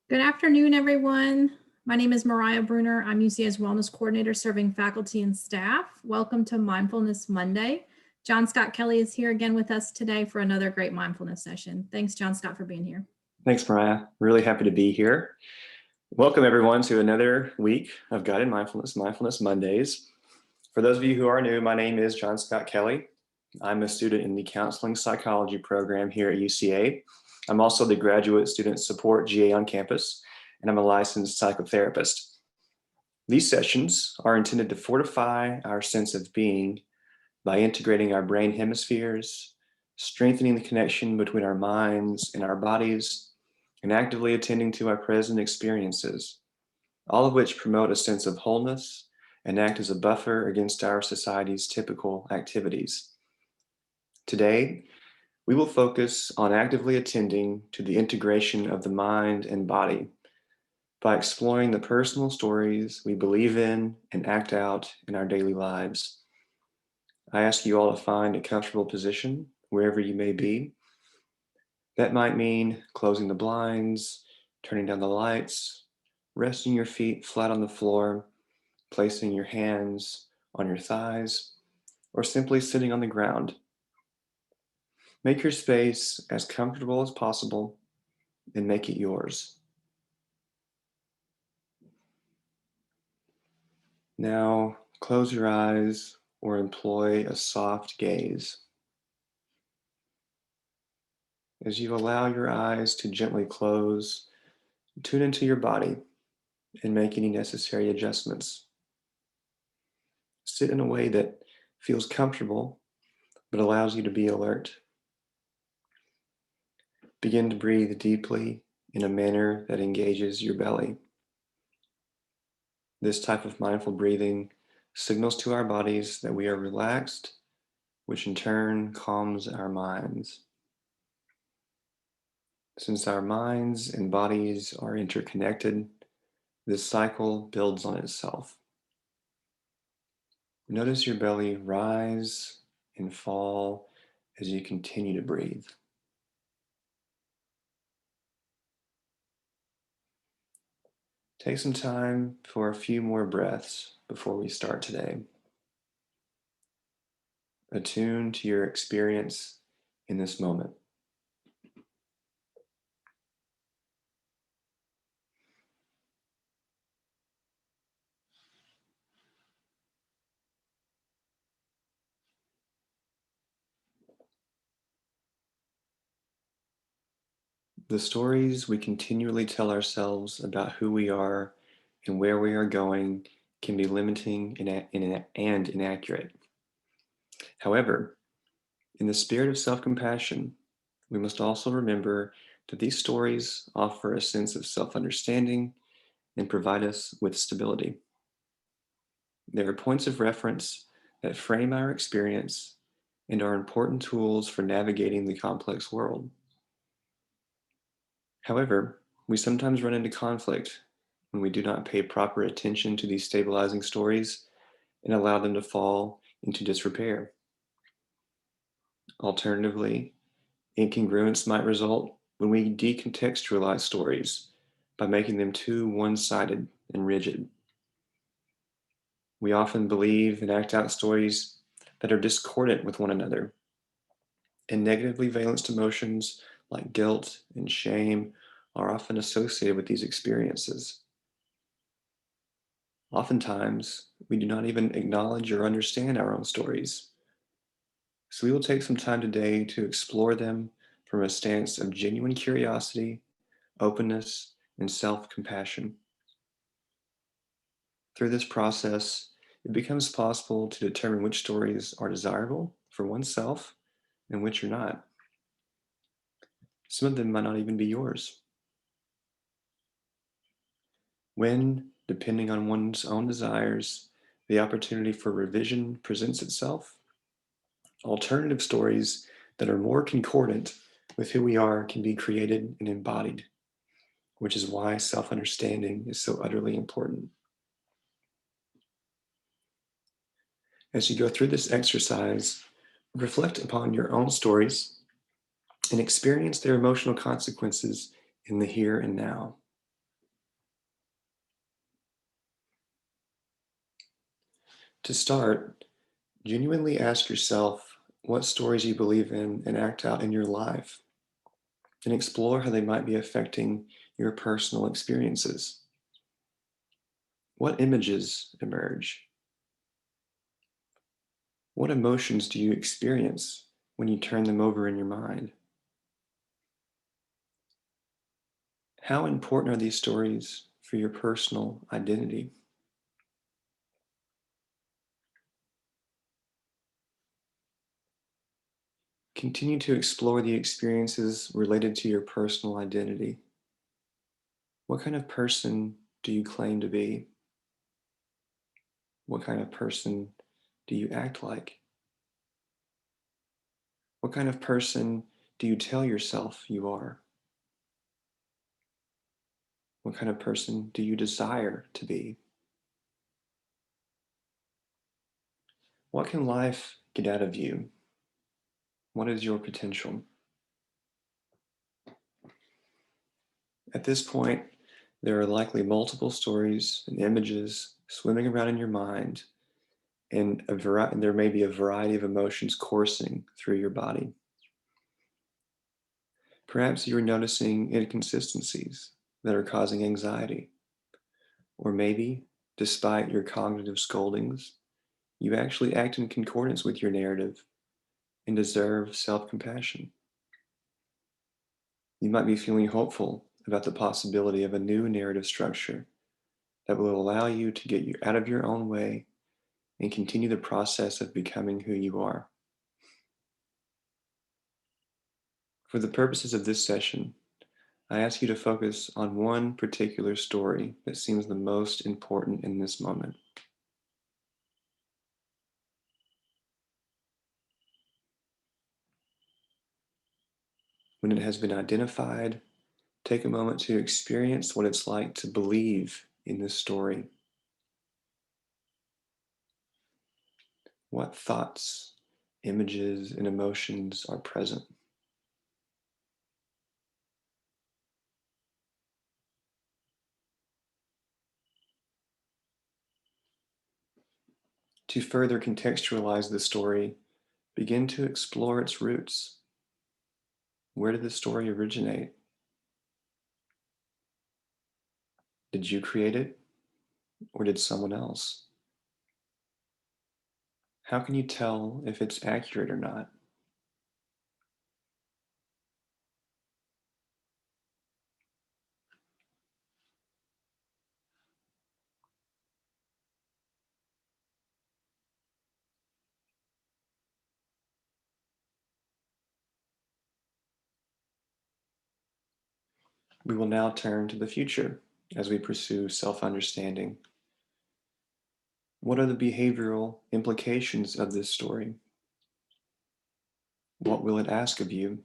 Good afternoon, everyone. My name is Mariah Bruner. I'm UCA's Wellness Coordinator serving faculty and staff. Welcome to Mindfulness Monday. John-Scott Kelley is here again with us today for another great mindfulness session. Thanks, John-Scott, for being here. Thanks, Mariah. Really happy to be here. Welcome, everyone, to another week of Guided Mindfulness, Mindfulness Mondays. For those of you who are new, my name is John-Scott Kelley. I'm a student in the Counseling Psychology program here at UCA. I'm also the Graduate Student Support GA on campus, and I'm a licensed psychotherapist. These sessions are intended to fortify our sense of being by integrating our brain hemispheres, strengthening the connection between our minds and our bodies, and actively attending to our present experiences, all of which promote a sense of wholeness and act as a buffer against our society's typical activities. Today, we will focus on actively attending to the integration of the mind and body by exploring the personal stories we believe in and act out in our daily lives. I ask you all to find a comfortable position wherever you may be. That might mean closing the blinds, turning down the lights, resting your feet flat on the floor, placing your hands on your thighs, or simply sitting on the ground. Make your space as comfortable as possible and make it yours. Now, close your eyes or employ a soft gaze. As you allow your eyes to gently close, tune into your body and make any necessary adjustments. Sit in a way that feels comfortable but allows you to be alert. Begin to breathe deeply in a manner that engages your belly. This type of mindful breathing signals to our bodies that we are relaxed, which in turn calms our minds. Since our minds and bodies are interconnected, this cycle builds on itself. Notice your belly rise and fall as you continue to breathe. Take some time for a few more breaths before we start today. Attune to your experience in this moment. The stories we continually tell ourselves about who we are and where we are going can be limiting and inaccurate. However, in the spirit of self-compassion, we must also remember that these stories offer a sense of self-understanding and provide us with stability. There are points of reference that frame our experience and are important tools for navigating the complex world. However, we sometimes run into conflict when we do not pay proper attention to these stabilizing stories and allow them to fall into disrepair. Alternatively, incongruence might result when we decontextualize stories by making them too one-sided and rigid. We often believe and act out stories that are discordant with one another, and negatively valenced emotions like guilt and shame are often associated with these experiences. Oftentimes, we do not even acknowledge or understand our own stories. So we will take some time today to explore them from a stance of genuine curiosity, openness, and self-compassion. Through this process, it becomes possible to determine which stories are desirable for oneself and which are not. Some of them might not even be yours. When, depending on one's own desires, the opportunity for revision presents itself, alternative stories that are more concordant with who we are can be created and embodied, which is why self-understanding is so utterly important. As you go through this exercise, reflect upon your own stories and experience their emotional consequences in the here and now. To start, genuinely ask yourself what stories you believe in and act out in your life, and explore how they might be affecting your personal experiences. What images emerge? What emotions do you experience when you turn them over in your mind? How important are these stories for your personal identity? Continue to explore the experiences related to your personal identity. What kind of person do you claim to be? What kind of person do you act like? What kind of person do you tell yourself you are? What kind of person do you desire to be? What can life get out of you? What is your potential? At this point, there are likely multiple stories and images swimming around in your mind, and there may be a variety of emotions coursing through your body. Perhaps you're noticing inconsistencies that are causing anxiety, or maybe, despite your cognitive scoldings, you actually act in concordance with your narrative and deserve self compassion. You might be feeling hopeful about the possibility of a new narrative structure that will allow you to get you out of your own way and continue the process of becoming who you are. For the purposes of this session, I ask you to focus on one particular story that seems the most important in this moment. When it has been identified, take a moment to experience what it's like to believe in this story. What thoughts, images, and emotions are present? To further contextualize the story, begin to explore its roots. Where did the story originate? Did you create it, or did someone else? How can you tell if it's accurate or not? We will now turn to the future as we pursue self understanding. What are the behavioral implications of this story? What will it ask of you?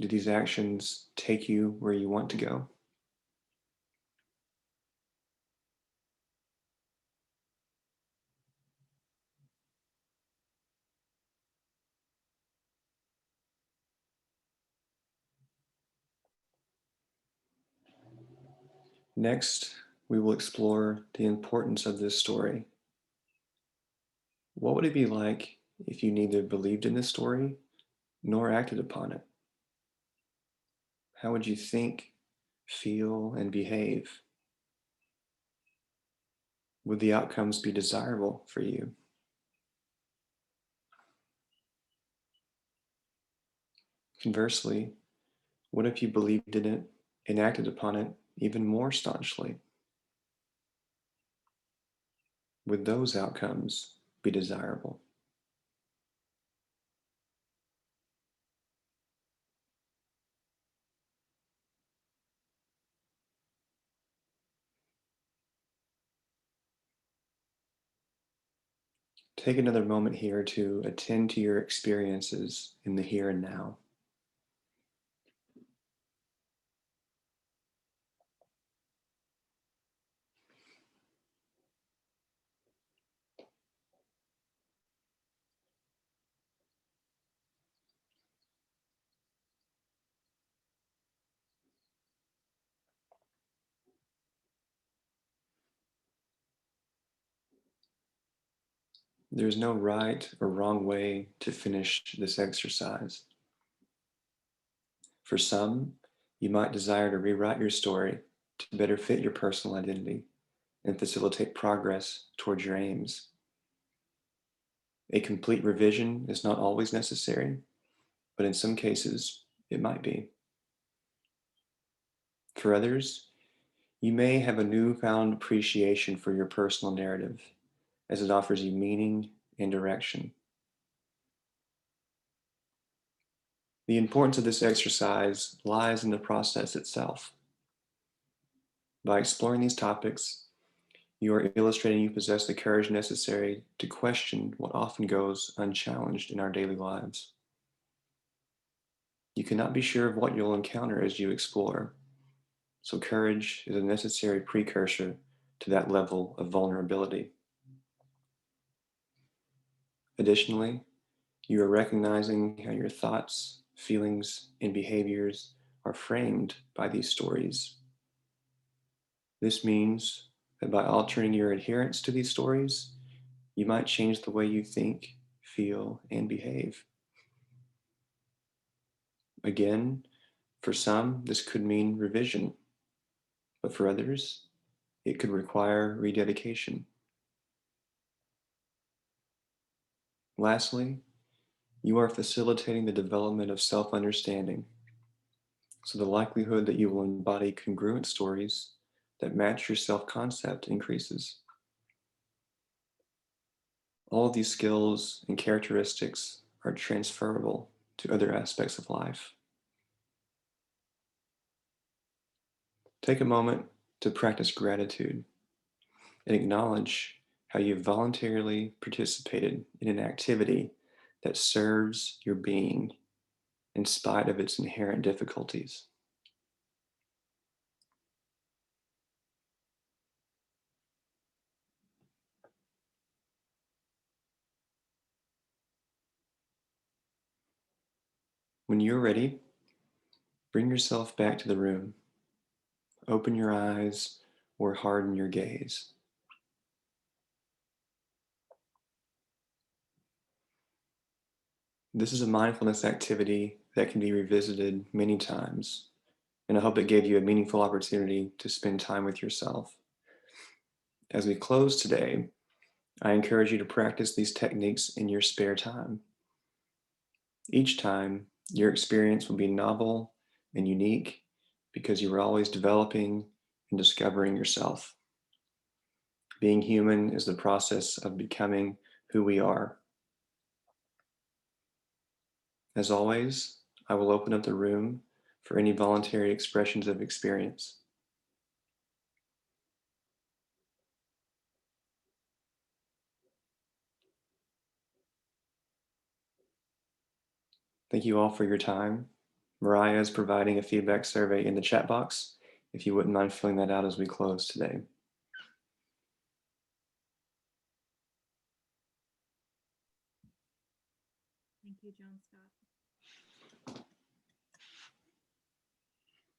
Do these actions take you where you want to go? Next, we will explore the importance of this story. What would it be like if you neither believed in this story nor acted upon it? How would you think, feel, and behave? Would the outcomes be desirable for you? Conversely, what if you believed in it and acted upon it even more staunchly? Would those outcomes be desirable? Take another moment here to attend to your experiences in the here and now. There's no right or wrong way to finish this exercise. For some, you might desire to rewrite your story to better fit your personal identity and facilitate progress towards your aims. A complete revision is not always necessary, but in some cases, it might be. For others, you may have a newfound appreciation for your personal narrative as it offers you meaning and direction. The importance of this exercise lies in the process itself. By exploring these topics, you are illustrating you possess the courage necessary to question what often goes unchallenged in our daily lives. You cannot be sure of what you'll encounter as you explore, so courage is a necessary precursor to that level of vulnerability. Additionally, you are recognizing how your thoughts, feelings, and behaviors are framed by these stories. This means that by altering your adherence to these stories, you might change the way you think, feel, and behave. Again, for some, this could mean revision, but for others, it could require rededication. Lastly, you are facilitating the development of self-understanding, so the likelihood that you will embody congruent stories that match your self-concept increases. All of these skills and characteristics are transferable to other aspects of life. Take a moment to practice gratitude and acknowledge how you voluntarily participated in an activity that serves your being in spite of its inherent difficulties. When you're ready, bring yourself back to the room. Open your eyes or harden your gaze. This is a mindfulness activity that can be revisited many times, and I hope it gave you a meaningful opportunity to spend time with yourself. As we close today, I encourage you to practice these techniques in your spare time. Each time, your experience will be novel and unique because you are always developing and discovering yourself. Being human is the process of becoming who we are. As always, I will open up the room for any voluntary expressions of experience. Thank you all for your time. Mariah is providing a feedback survey in the chat box, if you wouldn't mind filling that out as we close today.